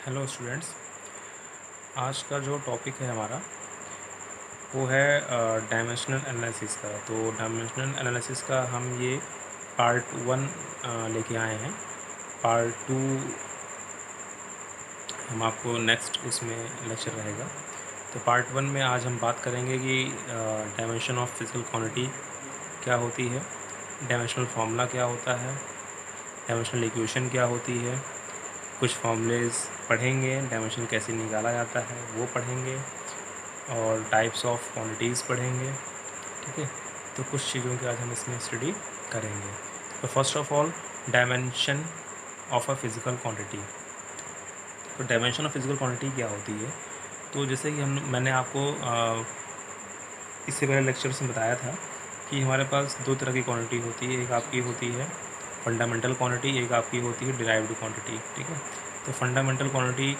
Hello students. आज का जो टॉपिक है हमारा वो है डायमेंशनल एनालिसिस का। तो डायमेंशनल एनालिसिस का हम ये पार्ट 1 लेके आए हैं। पार्ट 2 हम आपको नेक्स्ट इसमें लेक्चर रहेगा। तो पार्ट 1 में आज हम बात करेंगे कि डायमेंशन ऑफ फिजिकल क्वांटिटी क्या होती है, डायमेंशनल फार्मूला क्या होता है, डायमेंशनल इक्वेशन क्या होती है, कुछ फॉर्मूलेज पढ़ेंगे, डायमेंशन कैसे निकाला जाता है वो पढ़ेंगे, और टाइप्स ऑफ क्वांटिटीज़ पढ़ेंगे। ठीक है, तो कुछ चीज़ों की आज हम इसमें स्टडी करेंगे। तो first of all, dimension of a physical quantity. तो डायमेंशन ऑफ फिज़िकल क्वांटिटी क्या होती है? तो जैसे कि मैंने आपको इससे पहले लेक्चर्स में बताया था कि हमारे पास दो तरह की क्वांटिटी होती है। एक आपकी होती है फंडामेंटल क्वांटिटी, एक आपकी होती है डिराइव्ड क्वांटिटी। ठीक है, तो फंडामेंटल क्वांटिटी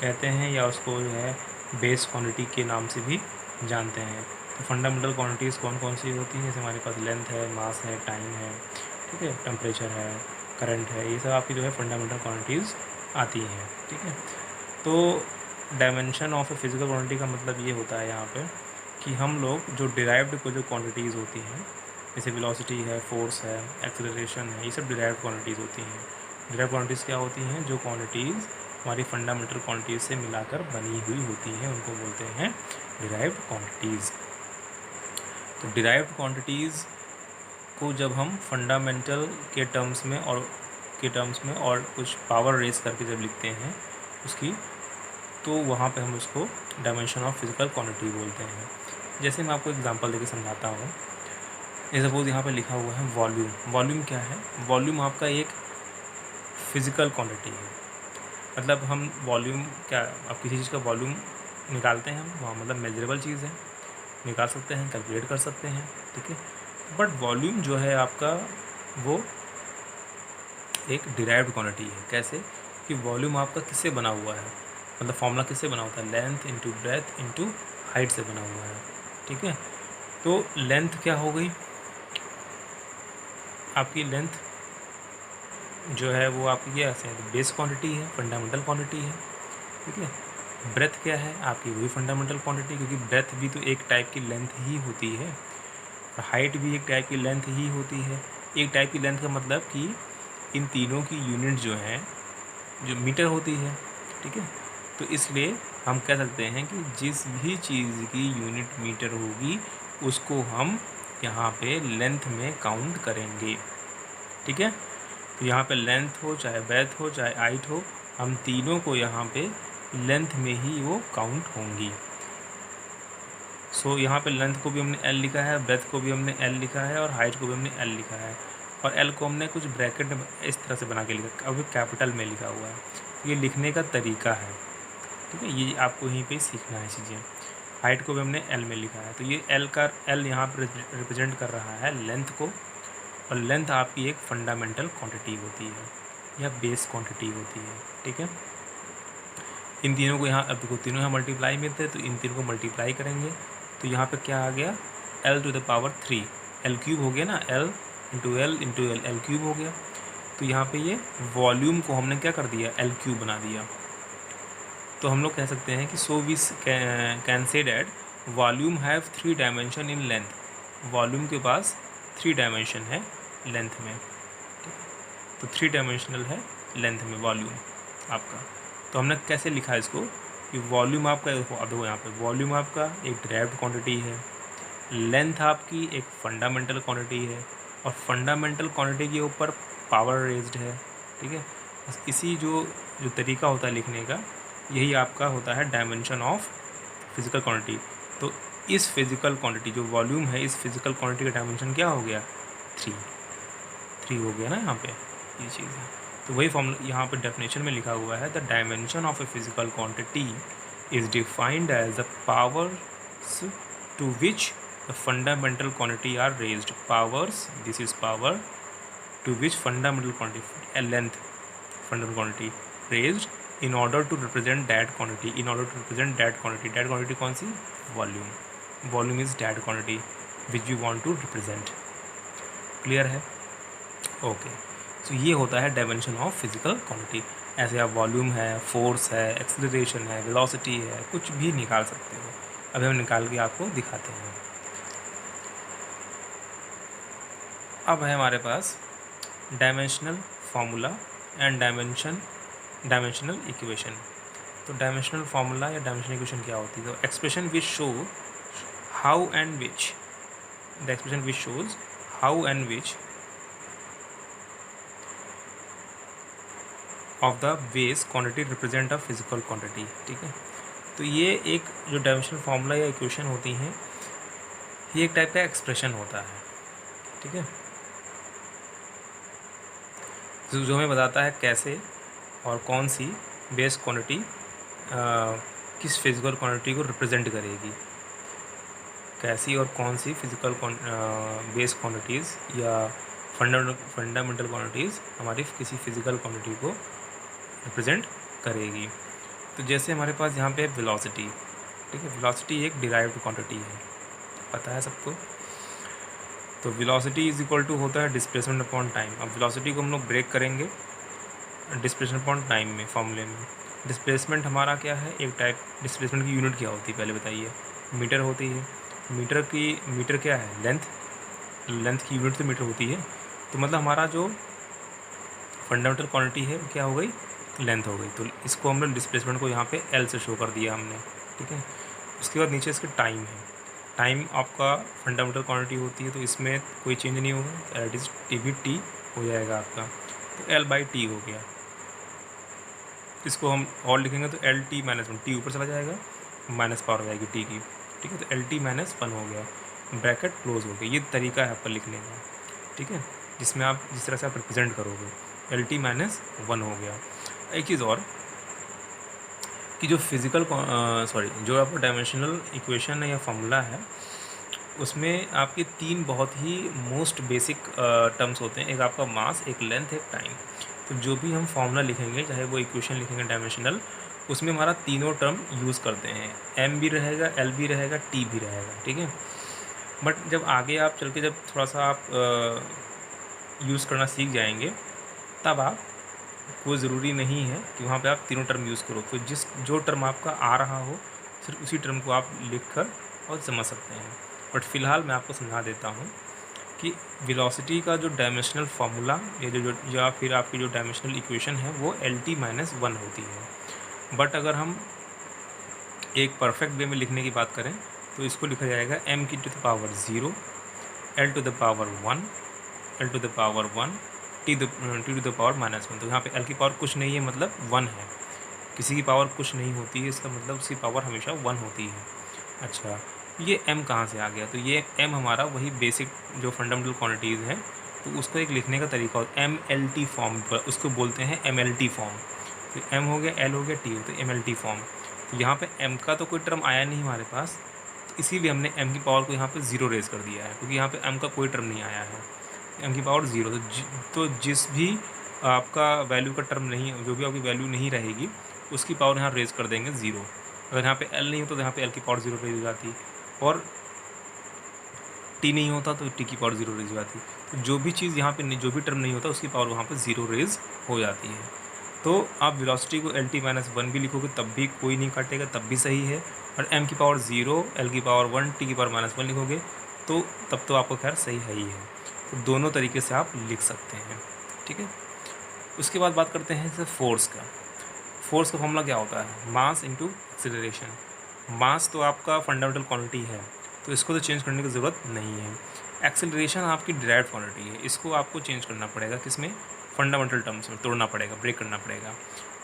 कहते हैं या उसको जो है बेस क्वांटिटी के नाम से भी जानते हैं। तो फंडामेंटल क्वांटिटीज़ कौन कौन सी होती हैं? जैसे हमारे पास लेंथ है, मास है, टाइम है, ठीक है, टेम्परेचर है, करंट है, ये सब आपकी जो है फंडामेंटल क्वांटिटीज़ आती हैं। ठीक है, तो dimension of a physical quantity का मतलब ये होता है यहाँ पे कि हम लोग जो डिराइव्ड को जो क्वांटिटीज़ होती हैं, जैसे वेलोसिटी है, फोर्स है, एक्सेलरेशन है, ये सब डिराइव्ड क्वांटिटीज़ होती हैं। डिराइव्ड क्वांटिटीज़ क्या होती हैं? जो क्वांटिटीज़ हमारी फंडामेंटल क्वांटिटीज़ से मिलाकर बनी हुई होती हैं, उनको बोलते हैं डिराइव्ड क्वांटिटीज़। तो डिराइव्ड क्वांटिटीज़ को जब हम फंडामेंटल के टर्म्स में और कुछ पावर रेस करके जब लिखते हैं उसकी, तो वहाँ पे हम उसको डायमेंशन ऑफ फिजिकल क्वांटिटी बोलते हैं। जैसे मैं आपको एग्जांपल देके समझाता हूँ। ये सपोज यहाँ पे लिखा हुआ है वॉल्यूम। वॉल्यूम क्या है? वॉल्यूम आपका एक फिजिकल क्वांटिटी है। मतलब हम वॉल्यूम क्या, अब किसी चीज़ का वॉल्यूम निकालते हैं हम, वहाँ मतलब मेजरेबल चीज़ है, निकाल सकते हैं, कैलकुलेट कर सकते हैं। ठीक है, बट वॉल्यूम जो है आपका वो एक डिराइव्ड क्वांटिटी है। कैसे? कि वॉल्यूम आपका किससे बना हुआ है, मतलब फॉर्मूला किससे बना होता है? Length into breadth into height से बना हुआ है। ठीक है, तो लेंथ क्या हो गई? आपकी लेंथ जो है वो आपकी क्या है? बेस क्वांटिटी है, फंडामेंटल क्वांटिटी है। ठीक है, ब्रेथ क्या है? आपकी वही फंडामेंटल क्वांटिटी, क्योंकि ब्रेथ भी तो एक टाइप की लेंथ ही होती है, और हाइट भी एक टाइप की लेंथ ही होती है। एक टाइप की लेंथ का मतलब कि इन तीनों की यूनिट जो है जो मीटर होती है। ठीक है, तो इसलिए हम कह सकते हैं कि जिस भी चीज़ की यूनिट मीटर होगी उसको हम यहाँ पे लेंथ में काउंट करेंगे। ठीक है, तो यहाँ पे लेंथ हो, चाहे ब्रेथ हो, चाहे हाइट हो, हम तीनों को यहाँ पे लेंथ में ही वो काउंट होंगी। सो यहाँ पे लेंथ को भी हमने एल लिखा है, ब्रेथ को भी हमने एल लिखा है, और हाइट को भी हमने एल लिखा है, और एल को हमने कुछ ब्रैकेट में इस तरह से बना के लिखा, अब कैपिटल में लिखा हुआ है। ये लिखने का तरीका है। ठीक है, ये आपको यहीं पे सीखना है चीज़ें। हाइट को भी हमने एल में लिखा है, तो ये एल का एल यहाँ पर रिप्रेजेंट कर रहा है लेंथ को, और लेंथ आपकी एक फंडामेंटल क्वांटिटी होती है या बेस क्वांटिटी होती है। ठीक है, इन तीनों को यहाँ, अब देखो तीनों यहाँ मल्टीप्लाई में थे, तो इन तीनों को मल्टीप्लाई करेंगे, तो यहाँ पे क्या आ गया? L to the power 3, L cube हो गया ना, L into L into L, L cube हो गया। तो यहाँ पे ये वॉल्यूम को हमने क्या कर दिया? एल क्यूब बना दिया। तो हम लोग कह सकते हैं कि so we can say that volume have 3 dimension in length. Volume के पास 3 डायमेंशन है लेंथ में। ठीक है, तो 3 डायमेंशनल है लेंथ में वॉल्यूम आपका। तो हमने कैसे लिखा इसको कि वॉल्यूम आपका, अब देखो यहाँ पे वॉल्यूम आपका एक डिराइव्ड क्वांटिटी है, लेंथ आपकी एक फंडामेंटल क्वांटिटी है, और फंडामेंटल क्वांटिटी के ऊपर पावर रेज्ड है। ठीक है, बस इसी जो जो तरीका होता है लिखने का, यही आपका होता है डायमेंशन ऑफ फिजिकल क्वांटिटी। तो इस फिजिकल क्वांटिटी जो वॉल्यूम है, इस फिजिकल क्वांटिटी का डायमेंशन क्या हो गया? 3 हो गया ना यहाँ पे, ये चीज़ है। तो वही फॉर्मूला यहाँ पे डेफिनेशन में लिखा हुआ है, the dimension of a physical quantity is defined as the powers to which the fundamental quantity are raised. Powers, this is power to which fundamental quantity length fundamental quantity raised in order to represent that quantity, in order to represent that quantity, that quantity कौन सी? Volume. Volume is that quantity which we want to represent। Clear है? Okay, so ये होता है dimension of physical quantity. ऐसे आप volume है, force है, एक्सेलरेशन है, वेलोसिटी है, कुछ भी निकाल सकते हो। अभी हम निकाल के आपको दिखाते हैं। अब है हमारे पास dimensional formula and dimensional equation. तो डायमेंशनल फार्मूला या डायमेंशनल इक्वेशन क्या होती है? तो expression which show how and which the expression which shows how and which of the base quantity represent a physical quantity. ठीक है, तो ये एक जो डायमेंशनल फार्मूला या इक्वेशन होती हैं, ये एक टाइप का एक्सप्रेशन होता है। ठीक है, जो हमें बताता है कैसे और कौन सी बेस क्वांटिटी किस फिजिकल क्वांटिटी को रिप्रेजेंट करेगी, कैसी और कौन सी फिजिकल बेस क्वांटिटीज़ या फंडामेंटल क्वांटिटीज़ हमारी किसी फिजिकल क्वांटिटी को रिप्रेजेंट करेगी। तो जैसे हमारे पास यहाँ पे वेलोसिटी, ठीक है, वेलोसिटी एक डिराइव्ड क्वांटिटी है, पता है सबको। तो वेलोसिटी इज इक्वल टू होता है डिस्प्लेसमेंट अपॉन टाइम। अब वेलोसिटी को हम लोग ब्रेक करेंगे डिस्प्लेसमेंट अपॉन टाइम में, फॉर्मूले में। डिस्प्लेसमेंट हमारा क्या है, एक टाइप डिस्प्लेसमेंट की यूनिट क्या होती है पहले बताइए? मीटर होती है। मीटर क्या है? लेंथ की यूनिट तो मीटर होती है। तो मतलब हमारा जो फंडामेंटल क्वांटिटी है क्या हो गई? लेंथ हो गई। तो इसको हमने डिस्प्लेसमेंट को यहाँ पे एल से शो कर दिया हमने। ठीक है, उसके बाद नीचे इसके टाइम है। टाइम आपका फंडामेंटल क्वांटिटी होती है, तो इसमें कोई चेंज नहीं होगा, दैट इज़ टी भी टी हो जाएगा आपका। तो एल बाई टी हो गया। इसको हम और लिखेंगे तो L T minus one, T ऊपर चला जाएगा, माइनस पावर हो जाएगी टी की। ठीक है, तो एल टी माइनस वन हो गया, ब्रैकेट क्लोज हो गया। ये तरीका है आपका लिखने का। ठीक है, जिसमें आप जिस तरह से आप रिप्रेजेंट करोगे, एल टी माइनस वन हो गया। एक चीज़ और कि जो फिज़िकल जो आपका डायमेंशनल इक्वेशन है या फार्मूला है, उसमें आपके तीन बहुत ही मोस्ट बेसिक टर्म्स होते हैं। एक आपका मास, एक लेंथ, एक टाइम। तो जो भी हम फार्मूला लिखेंगे, चाहे वो इक्वेशन लिखेंगे डायमेंशनल, उसमें हमारा तीनों टर्म यूज़ करते हैं। एम भी रहेगा, एल भी रहेगा, टी भी रहेगा। ठीक है, बट जब आगे आप चल के जब थोड़ा सा आप यूज़ करना सीख जाएंगे, तब आप कोई ज़रूरी नहीं है कि वहाँ पे आप तीनों टर्म यूज़ करो। तो जो टर्म आपका आ रहा हो, सिर्फ उसी टर्म को आप लिख कर और समझ सकते हैं। बट फ़िलहाल मैं आपको समझा देता हूँ कि वेलोसिटी का जो डायमेंशनल फार्मूला या फिर आपकी जो डायमेंशनल इक्वेशन है, वो एल टी माइनस वन होती है। बट अगर हम एक परफेक्ट वे में लिखने की बात करें, तो इसको लिखा जाएगा एम की to the power zero, L to the power one, L to the power one, T to the power minus one. तो यहाँ पे एल की पावर कुछ नहीं है, मतलब वन है। किसी की पावर कुछ नहीं होती है, इसका मतलब उसकी पावर हमेशा वन होती है। अच्छा, ये m कहाँ से आ गया? तो ये m हमारा वही बेसिक जो फंडामेंटल क्वांटिटीज़ हैं, तो उसको एक लिखने का तरीका होता है MLT फॉर्म पर, उसको बोलते हैं MLT फॉर्म। तो m हो गया, l हो गया, t हो, तो MLT फॉर्म। तो यहाँ पे m का तो कोई टर्म आया नहीं हमारे पास, तो इसीलिए हमने m की पावर को यहाँ पे ज़ीरो रेज कर दिया है, क्योंकि यहाँ पे m का कोई टर्म नहीं आया है, m की पावर ज़ीरो। तो जिस भी आपका वैल्यू का टर्म नहीं, जो भी आपकी वैल्यू नहीं रहेगी, उसकी पावर यहाँ रेज कर देंगे ज़ीरो। अगर यहाँ पे l नहीं होता तो यहाँ पे l की पावर ज़ीरो रेज हो जाती, और टी नहीं होता तो टी की पावर ज़ीरो रेज हो जाती। तो जो भी चीज़ यहाँ पे जो भी टर्म नहीं होता, उसकी पावर वहाँ पे ज़ीरो रेज हो जाती है। तो आप वेलोसिटी को एल टी माइनस वन भी लिखोगे तब भी कोई नहीं काटेगा, तब भी सही है। और एम की पावर ज़ीरो, एल की पावर वन, टी की पावर माइनस वन लिखोगे तो तब तो आपको खैर सही है ही है। तो दोनों तरीके से आप लिख सकते हैं। ठीक है, उसके बाद बात करते हैं जैसे फोर्स का। फोर्स का फॉर्मूला क्या होता है? Mass into acceleration. मास तो आपका फंडामेंटल क्वांटिटी है, तो इसको तो चेंज करने की ज़रूरत नहीं है। एक्सेलरेशन आपकी डिराइव्ड क्वांटिटी है, इसको आपको चेंज करना पड़ेगा, किसमें? फंडामेंटल टर्म्स में तोड़ना पड़ेगा, ब्रेक करना पड़ेगा।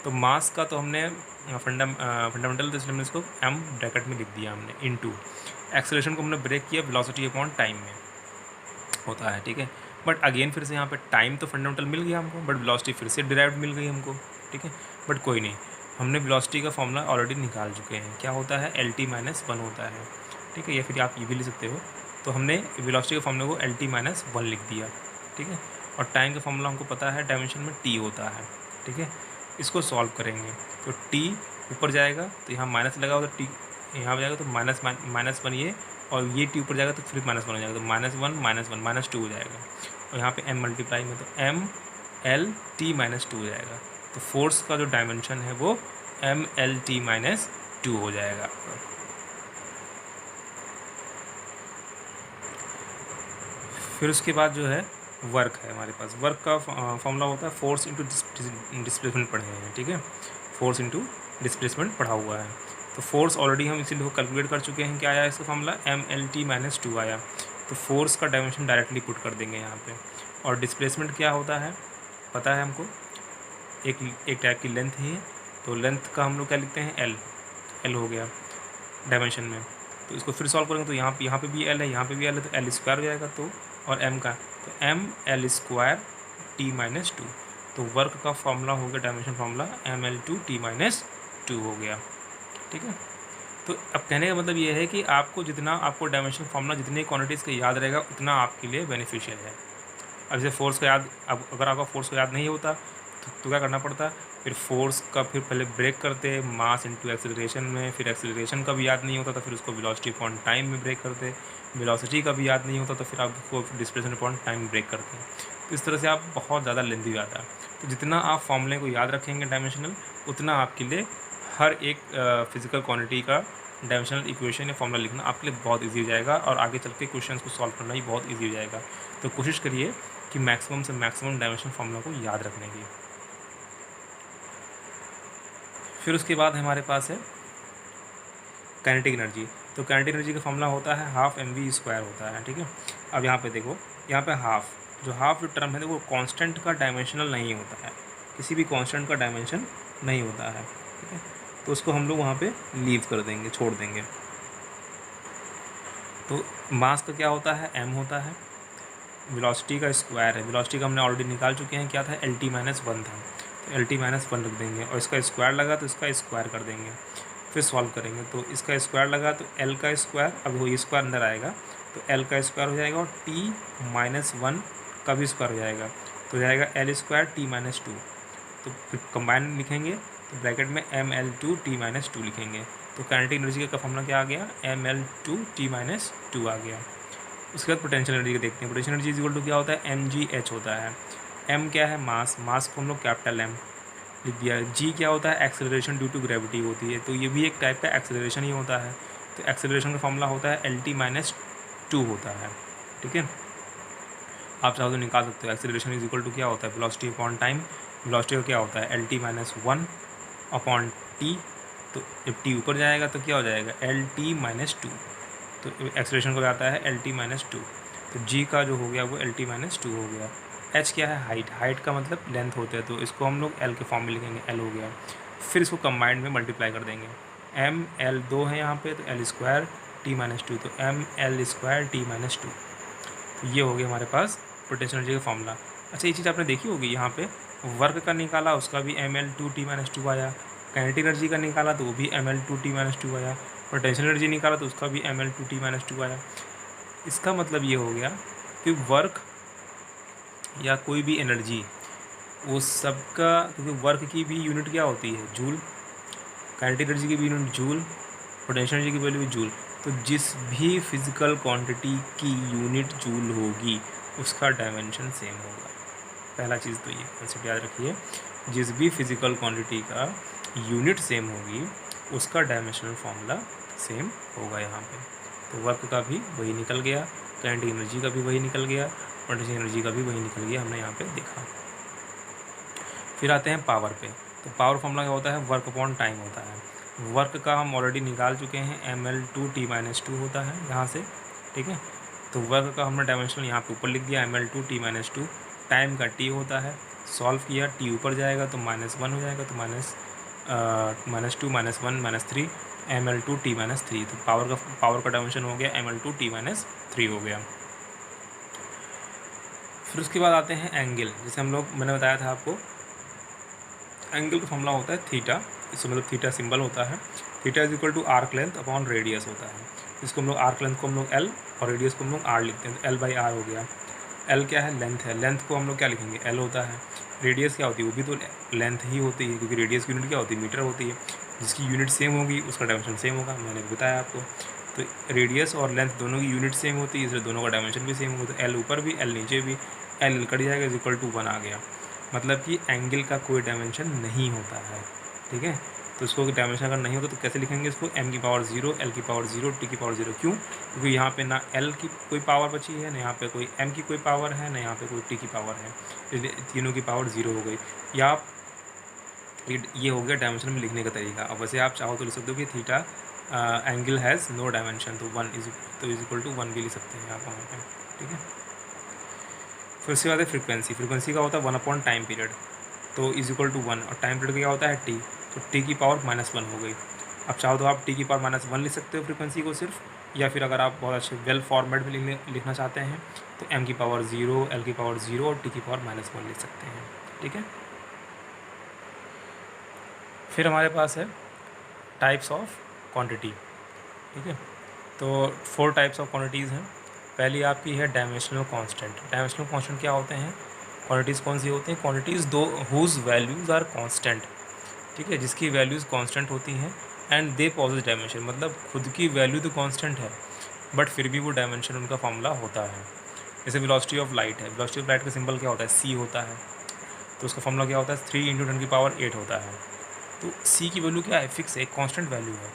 तो मास का तो हमने फंडामेंटल, तो इसलिए हमने इसको एम ब्रैकेट में लिख दिया हमने, इनटू एक्सेलरेशन को हमने ब्रेक किया वेलोसिटी अपॉन टाइम में होता है। ठीक है, बट अगेन फिर से यहाँ पे टाइम तो फंडामेंटल मिल गया हमको, बट वेलोसिटी फिर से डिराइव्ड मिल गई हमको। ठीक है, बट कोई नहीं, हमने वेलोसिटी का फॉर्मूला ऑलरेडी निकाल चुके हैं। क्या होता है? एल टी माइनस वन होता है। ठीक है, या फिर आप ये भी लिख सकते हो। तो हमने वेलोसिटी के फॉर्मूले को एल टी माइनस वन लिख दिया। ठीक है, और टाइम का फॉर्मूला हमको पता है, डायमेंशन में टी होता है। ठीक है, इसको सॉल्व करेंगे तो टी ऊपर जाएगा तो यहाँ माइनस लगा होगा, तो टी यहाँ पर जाएगा तो माइनस वन ये, और ये टी ऊपर जाएगा तो फिर माइनस वन हो जाएगा, तो माइनस वन माइनस टू हो जाएगा। और यहाँ पे m मल्टीप्लाई में तो m l t minus two हो जाएगा। तो फोर्स का जो डायमेंशन है वो MLT-2 हो जाएगा आपका। फिर उसके बाद जो है वर्क है हमारे पास। वर्क का फॉर्मूला होता है फोर्स इंटू डिस्प्लेसमेंट पढ़े हैं, ठीक है, फोर्स इंटू डिस्प्लेसमेंट पढ़ा हुआ है। तो फोर्स ऑलरेडी हम इसीलिए कैलकुलेट कर चुके हैं, क्या आया इसका फॉर्मूला MLT-2 आया। तो फोर्स का डायमेंशन डायरेक्टली पुट कर देंगे यहाँ पे। और डिस्प्लेसमेंट क्या होता है पता है हमको, एक टाइप की लेंथ ही है, तो लेंथ का हम लोग क्या लिखते हैं एल हो गया डायमेंशन में। तो इसको फिर सॉल्व करेंगे तो यहाँ पे भी एल है, यहाँ पे भी एल है, तो एल स्क्वायर हो जाएगा। तो और एम का तो ML² T-2। तो वर्क का फॉर्मूला हो गया, डायमेंशन फॉर्मूला ML2T-2 हो गया, ठीक है। तो अब कहने का मतलब ये है कि आपको जितना आपको डायमेंशन फॉर्मूला जितनी क्वांटिटीज़ का याद रहेगा उतना आपके लिए बेनिफिशियल है। अब जैसे फोर्स का याद, अब अगर आपका फोर्स का याद नहीं होता तो क्या करना पड़ता, फिर फोर्स का फिर पहले ब्रेक करते मास इनटू एक्सेलरेशन में, फिर एक्सेलरेशन का भी याद नहीं होता तो फिर उसको वेलोसिटी अपॉन टाइम में ब्रेक करते, वेलोसिटी का भी याद नहीं होता तो फिर आपको डिस्प्लेसमेंट अपॉन टाइम में ब्रेक करते हैं। तो इस तरह से आप बहुत ज़्यादा लेंथी आता है। तो जितना आप फॉर्मूले को याद रखेंगे डायमेंशनल, उतना आपके लिए हर एक फिजिकल क्वांटिटी का डायमेंशनल इक्वेशन या फॉर्मूला लिखना आपके लिए बहुत ईजी हो जाएगा और आगे चल के क्वेश्चन को सॉल्व करना ही बहुत ईजी हो जाएगा। तो कोशिश करिए कि मैक्सिमम से मैक्सिमम डायमेंशन फॉर्मूला को याद रखने की। फिर उसके बाद हमारे पास है काइनेटिक एनर्जी। तो काइनेटिक एनर्जी का फॉर्मूला होता है हाफ mv² होता है, ठीक है। अब यहाँ पे देखो, यहाँ पे हाफ जो टर्म है वो कांस्टेंट का डायमेंशनल नहीं होता है, किसी भी कांस्टेंट का डायमेंशन नहीं होता है, ठीक है। तो उसको हम लोग वहाँ पे लीव कर देंगे, छोड़ देंगे। तो मास का क्या होता है, m होता है, वेलोसिटी का स्क्वायर है, वेलोसिटी का हमने ऑलरेडी निकाल चुके हैं, क्या था LT-1 था, तो LT-1 रख देंगे और इसका स्क्वायर लगा तो इसका स्क्वायर कर देंगे। फिर सॉल्व करेंगे तो इसका स्क्वायर लगा तो L का स्क्वायर, अब वो स्क्वायर अंदर आएगा तो L का स्क्वायर हो जाएगा और T-1 का भी स्क्वायर हो जाएगा, तो हो जाएगा L² T-2। तो फिर कंबाइन लिखेंगे तो ब्रैकेट में ML2T-2 लिखेंगे। तो काइनेटिक एनर्जी का फॉर्मूला क्या आ गया, ML2T-2 आ गया। उसके बाद पोटेंशियल एनर्जी को देखते हैं। पोटेंशियल एनर्जी इक्वल टू क्या होता है, mgh होता है। m क्या है, मास को हम लोग कैपिटल M लिख दिया। g क्या होता है, एक्सेलरेशन ड्यू टू ग्रेविटी होती है, तो ये भी एक टाइप का एक्सेलरेशन ही होता है। तो एक्सेलरेशन का फॉर्मूला होता है LT-2 होता है, ठीक है। आप चाहो तो निकाल सकते हो। एक्सेलरेशन इज इक्वल टू क्या होता है, वेलोसिटी अपॉन टाइम। वेलोसिटी का क्या होता है, LT-1 अपॉन t। तो जब t ऊपर जाएगा तो क्या हो जाएगा, LT-2। तो एक्सेलरेशन को आता है LT-2। तो g का जो हो गया वो LT-2 हो गया। h क्या है, हाइट का मतलब लेंथ होता है, तो इसको हम लोग l के फॉर्म में लिखेंगे, l हो गया। फिर इसको कंबाइंड में मल्टीप्लाई कर देंगे। ML 2 है यहाँ पे, तो L² T-2, तो ML² T-2। तो ये हो गया हमारे पास पोटेंशियल एनर्जी का फॉर्मूला। अच्छा, ये चीज़ आपने देखी होगी, यहाँ पे वर्क का निकाला उसका भी ML2T-2 आया, काइनेटिक एनर्जी का निकाला तो वो भी ML2T-2 आया, पोटेंशियल एनर्जी निकाला तो उसका भी ML2T-2 आया। इसका मतलब ये हो गया कि वर्क या कोई भी एनर्जी वो सबका, क्योंकि वर्क की भी यूनिट क्या होती है, जूल, काइनेटिक एनर्जी की भी यूनिट जूल, पोटेंशियल एनर्जी की वैल्यू भी जूल। तो जिस भी फिजिकल क्वांटिटी की यूनिट जूल होगी उसका डायमेंशन सेम होगा। पहला चीज़ तो ये कॉन्सेप्ट याद रखिए, जिस भी फिजिकल क्वांटिटी का यूनिट सेम होगी उसका डायमेंशनल फॉर्मूला सेम होगा यहाँ पे। तो वर्क का भी वही निकल गया, काइनेटिक एनर्जी का भी वही निकल गया, पोटेंशियल एनर्जी का भी वही निकल गया, हमने यहाँ पे देखा। फिर आते हैं पावर पे। तो पावर फॉर्मूला क्या होता है, वर्क अपॉन टाइम होता है। वर्क का हम ऑलरेडी निकाल चुके हैं, ML2T-2 होता है यहाँ से, ठीक है। तो वर्क का हमने डायमेंशनल यहाँ पे ऊपर लिख दिया, ML2T-2। टाइम का T होता है, सॉल्व किया, T ऊपर जाएगा तो -1 हो जाएगा, तो -2 -1 -3 ML2T-3। तो पावर का डायमेंशन हो गया ML2T-3 हो गया। फिर उसके बाद आते हैं एंगल। जैसे हम लोग, मैंने बताया था आपको, एंगल का फॉर्मूला होता है थीटा, इसको मतलब थीटा सिंबल होता है। Theta is equal to arc length upon radius होता है। इसको हम लोग आर्क लेंथ को हम लोग L और रेडियस को हम लोग R लिखते हैं, तो L/R हो गया। L क्या है, लेंथ है, लेंथ को हम लोग क्या लिखेंगे, L होता है। रेडियस क्या होती है, वो भी तो लेंथ ही होती है, क्योंकि रेडियस की यूनिट क्या होती है, मीटर होती है। जिसकी यूनिट सेम होगी उसका डायमेंशन सेम होगा, मैंने बताया आपको। तो रेडियस और लेंथ दोनों की यूनिट सेम होती है, इसलिए दोनों का डायमेंशन भी सेम होगा। तो L ऊपर भी L नीचे भी, L कट जाएगा इज इक्वल टू 1 आ गया। मतलब कि एंगल का कोई डायमेंशन नहीं होता है, ठीक है। तो इसको डायमेंशन अगर नहीं होता तो कैसे लिखेंगे इसको, m की पावर 0, l की पावर 0, t की पावर 0। क्यों? क्योंकि यहाँ पे ना l की कोई पावर बची है, ना यहाँ पे कोई m की कोई पावर है, ना यहाँ पे कोई t की पावर है, इसलिए तीनों की पावर 0 हो गई। या आप ये हो गया डायमेंशन में लिखने का तरीका। अब वैसे आप चाहो तो लिख सकते हो कि theta angle has no dimension, तो 1 इज इक्वल टू 1 भी लिख सकते हैं आप वहाँ पे, ठीक है। फिर उसके बाद है फ्रीक्वेंसी। फ्रीक्वेंसी का होता है 1 अपॉन टाइम पीरियड, तो इज इक्वल टू 1, और टाइम पीरियड क्या होता है t, तो t की पावर -1 हो गई। अब चाहो तो आप t की पावर -1 लिख सकते हो फ्रीक्वेंसी को सिर्फ, या फिर अगर आप बहुत अच्छे वेल फॉर्मेट में लिखना चाहते हैं तो m की पावर 0, l की पावर 0 और t की पावर -1 लिख सकते हैं, ठीक है। फिर हमारे पास है टाइप्स ऑफ क्वांटिटी, ठीक है। तो 4 टाइप्स ऑफ क्वांटिटीज़ हैं। पहली आपकी है डायमेंशनल कांस्टेंट। डायमेंशनल कांस्टेंट क्या होते हैं? क्वांटिटीज़ कौन सी होती हैं? क्वांटिटीज़ दो हुज वैल्यूज़ आर कांस्टेंट, ठीक है, जिसकी वैल्यूज़ कांस्टेंट होती हैं एंड दे पॉजेस डायमेंशन, मतलब खुद की वैल्यू तो कांस्टेंट है बट फिर भी वो डायमेंशन उनका फॉर्मूला होता है। जैसे वेलोसिटी ऑफ लाइट है, वेलोसिटी ऑफ लाइट का सिंबल क्या होता है? c होता है, तो उसका फॉर्मूला क्या होता है? 3 × 10⁸ होता है। तो c की वैल्यू क्या है? फिक्स है, कांस्टेंट वैल्यू है,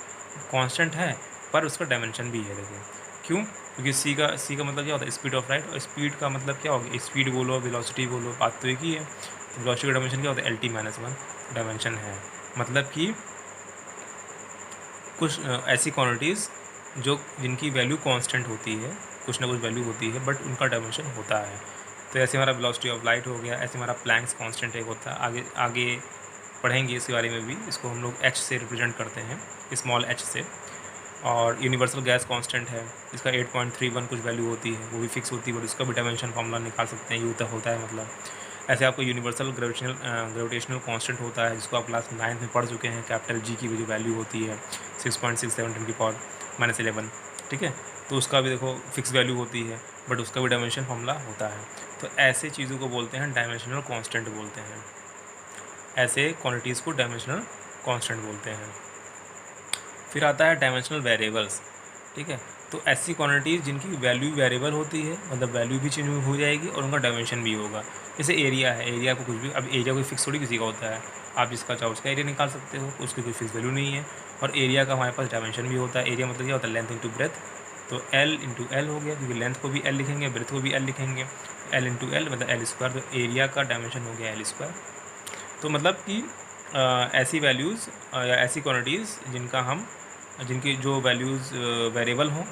कांस्टेंट है पर उसका डायमेंशन भी है। देखो क्यों? क्योंकि c का मतलब क्या होता है? स्पीड ऑफ लाइट, और स्पीड का मतलब क्या होगा? स्पीड बोलो, वेलोसिटी बोलो, बात तो एक ही है। तो वेलोसिटी का डायमेंशन क्या होता है? LT-1 डायमेंशन है। मतलब कि कुछ ऐसी क्वांटिटीज़ जिनकी वैल्यू कांस्टेंट होती है, कुछ ना कुछ वैल्यू होती है बट उनका डायमेंशन होता है। तो ऐसे हमारा वेलोसिटी ऑफ लाइट हो गया, ऐसे हमारा प्लैंक्स कांस्टेंट एक होता है। आगे आगे पढ़ेंगे इसके बारे में भी। इसको हम लोग h से रिप्रेजेंट करते हैं, स्मॉल h से। और यूनिवर्सल गैस कांस्टेंट है, इसका 8.31 कुछ वैल्यू होती है, वो भी फिक्स होती है बट उसका भी डायमेंशन फॉर्मूला निकाल सकते हैं, ये होता है मतलब। ऐसे आपको यूनिवर्सल ग्रेविटेशनल कांस्टेंट होता है, जिसको आप क्लास 9 में पढ़ चुके हैं। कैपिटल G की जो वैल्यू होती है 6.67 × 10⁻11, ठीक है। तो उसका भी देखो फिक्स वैल्यू होती है बट उसका भी डायमेंशन फॉर्मूला होता है। तो ऐसे चीज़ों को बोलते हैं डायमेंशनल कांस्टेंट बोलते हैं, ऐसे क्वांटिटीज़ को डायमेंशनल कांस्टेंट बोलते हैं। फिर आता है डायमेंशनल वेरिएबल्स, ठीक है। तो ऐसी क्वांटिटीज़ जिनकी वैल्यू वेरिएबल होती है, मतलब वैल्यू भी चेंज हो जाएगी और उनका डायमेंशन भी होगा। जैसे एरिया है, एरिया को कुछ भी, अब एरिया कोई फिक्स थोड़ी किसी का होता है, आप जिसका चाहो उसका एरिया निकाल सकते हो, उसकी कोई फिक्स वैल्यू नहीं है। और एरिया का हमारे पास डायमेंशन भी होता है। एरिया मतलब क्या होता है? लेंथ इंटू ब्रेथ, तो L इंटू एल हो गया, क्योंकि लेंथ को भी L लिखेंगे, ब्रेथ को भी L लिखेंगे। L इंटू एल मतलब L², तो एरिया का डायमेंशन हो गया L²। तो मतलब कि ऐसी वैल्यूज़ या ऐसी क्वांटिटीज़ जिनकी जो वैल्यूज़ वेरिएबल हों,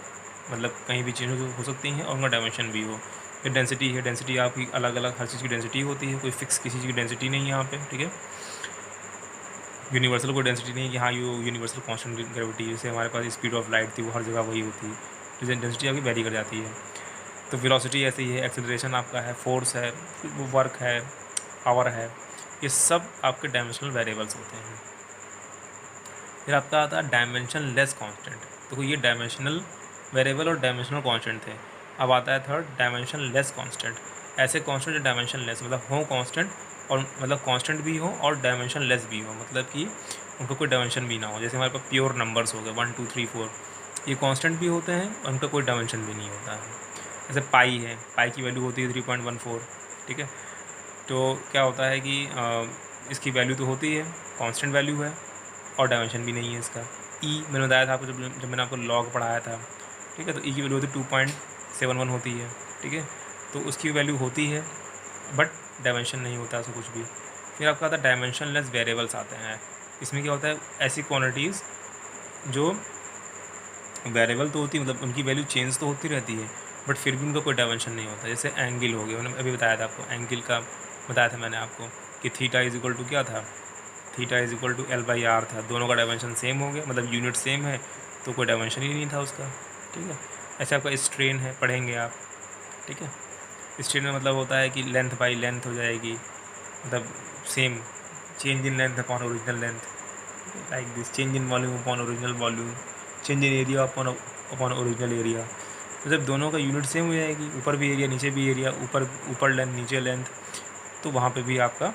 मतलब कहीं भी चेंज हो सकती हैं और उनका डायमेंशन भी हो। फिर डेंसिटी है, डेंसिटी आपकी अलग अलग हर चीज़ की डेंसिटी होती है, कोई फिक्स किसी चीज़ की डेंसिटी नहीं है यहाँ पे, ठीक है। यूनिवर्सल कोई डेंसिटी नहीं है कि हाँ यूनिवर्सल कांस्टेंट ग्रेविटी, जैसे हमारे पास स्पीड ऑफ लाइट थी वो हर जगह वही होती है, तो डेंसिटी आपकी वेरी कर जाती है। तो वेलोसिटी ऐसी है, एक्सेलरेशन आपका है, फोर्स है, वो वर्क है, पावर है, ये सब आपके डायमेंशनल वेरिएबल्स होते हैं। फिर आपका आता है डायमेंशन लेस कांस्टेंट। देखो ये डायमेंशनल वेरिएबल और डायमेंशनल कांस्टेंट थे। अब आता है थर्ड डायमेंशन लेस कांस्टेंट। ऐसे कांस्टेंट जो डायमेंशन लेस मतलब हो कांस्टेंट, और मतलब कांस्टेंट भी हो और डायमेंशन लेस भी हो, मतलब कि उनका कोई डायमेंशन भी ना हो। जैसे हमारे पास प्योर नंबर्स हो गए 1 2 3 4, ये कांस्टेंट भी होते हैं और उनका कोई डायमेंशन भी नहीं होता है। जैसे पाई है, पाई की वैल्यू होती है 3.14, ठीक है। तो क्या होता है कि इसकी वैल्यू तो होती है, कांस्टेंट वैल्यू है और डायमेंशन भी नहीं है इसका। ई मैंने बताया था आपको जब मैंने आपको लॉग पढ़ाया था, ठीक है। तो ई की वैल्यू होती है 2.71 होती है, ठीक है। तो उसकी वैल्यू होती है बट डायमेंशन नहीं होता उसका कुछ भी। फिर आपका आता है डायमेंशन लेस वेरिएबल्स आते हैं। इसमें क्या होता है? ऐसी क्वांटिटीज़ जो वेरिएबल तो होती है, मतलब उनकी वैल्यू चेंज तो होती रहती है बट फिर भी उनका कोई डायमेंशन नहीं होता। जैसे एंगल हो गया, मैंने अभी बताया था आपको, एंगल का बताया था मैंने आपको कि थीटा इज इक्वल टू क्या था? Theta is equal to L/R था। दोनों का डायमेंशन सेम हो गया, मतलब यूनिट सेम है तो कोई डायमेंशन ही नहीं था उसका, ठीक है। ऐसे आपका स्ट्रेन है, पढ़ेंगे आप, ठीक है। स्ट्रेन में मतलब होता है कि लेंथ बाई लेंथ हो जाएगी, मतलब same, change in length upon original length, like this, change in volume upon original volume, change in area upon original area. तो जब दोनों का यूनिट सेम हो जाएगी, ऊपर भी एरिया नीचे भी एरिया, ऊपर लेंथ नीचे लेंथ, तो वहाँ पे भी आपका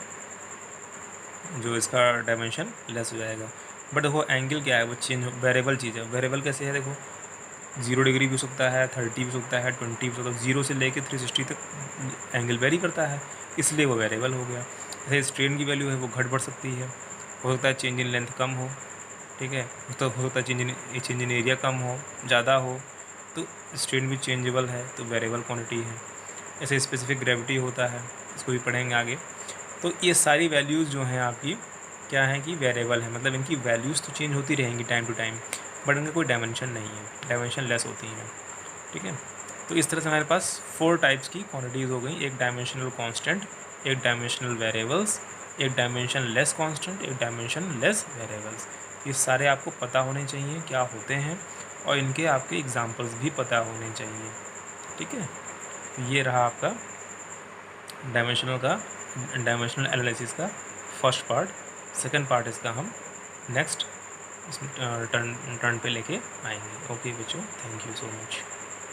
जो इसका डायमेंशन लेस हो जाएगा। बट देखो एंगल क्या है? वो चेंज वेरिएबल चीज़ है। वेरिएबल कैसे है? देखो 0 डिग्री भी हो सकता है, 30 भी हो सकता है, 20 भी हो सकता है, 0 से लेकर 360 तक एंगल वेरी करता है, इसलिए वो वेरिएबल हो गया। जैसे स्ट्रेन की वैल्यू है वो घट बढ़ सकती है, हो सकता है चेंज इन लेंथ कम हो, ठीक है, तो हो सकता है चेंज इन एरिया कम हो, ज़्यादा हो, तो स्ट्रेन भी चेंजेबल है, तो वेरिएबल क्वांटिटी है। ऐसे स्पेसिफिक ग्रेविटी होता है, इसको भी पढ़ेंगे आगे। तो ये सारी वैल्यूज़ जो हैं आपकी क्या है कि वेरिएबल है, मतलब इनकी वैल्यूज़ तो चेंज होती रहेंगी टाइम टू टाइम, बट इनका कोई डायमेंशन नहीं है, डायमेंशन लेस होती हैं, ठीक है। तो इस तरह से हमारे पास 4 टाइप्स की क्वांटिटीज़ हो गई, एक डायमेंशनल कांस्टेंट, एक डायमेंशनल वेरिएबल्स, एक डायमेंशन लेस कांस्टेंट, एक डायमेंशन लेस वेरिएबल्स। ये सारे आपको पता होने चाहिए क्या होते हैं, और इनके आपके एग्जांपल्स भी पता होने चाहिए, ठीक है। तो ये रहा आपका डायमेंशनल एनालिसिस का फर्स्ट पार्ट। सेकंड पार्ट इसका हम नेक्स्ट टर्न पे लेके आएंगे। ओके बच्चों, थैंक यू सो मच।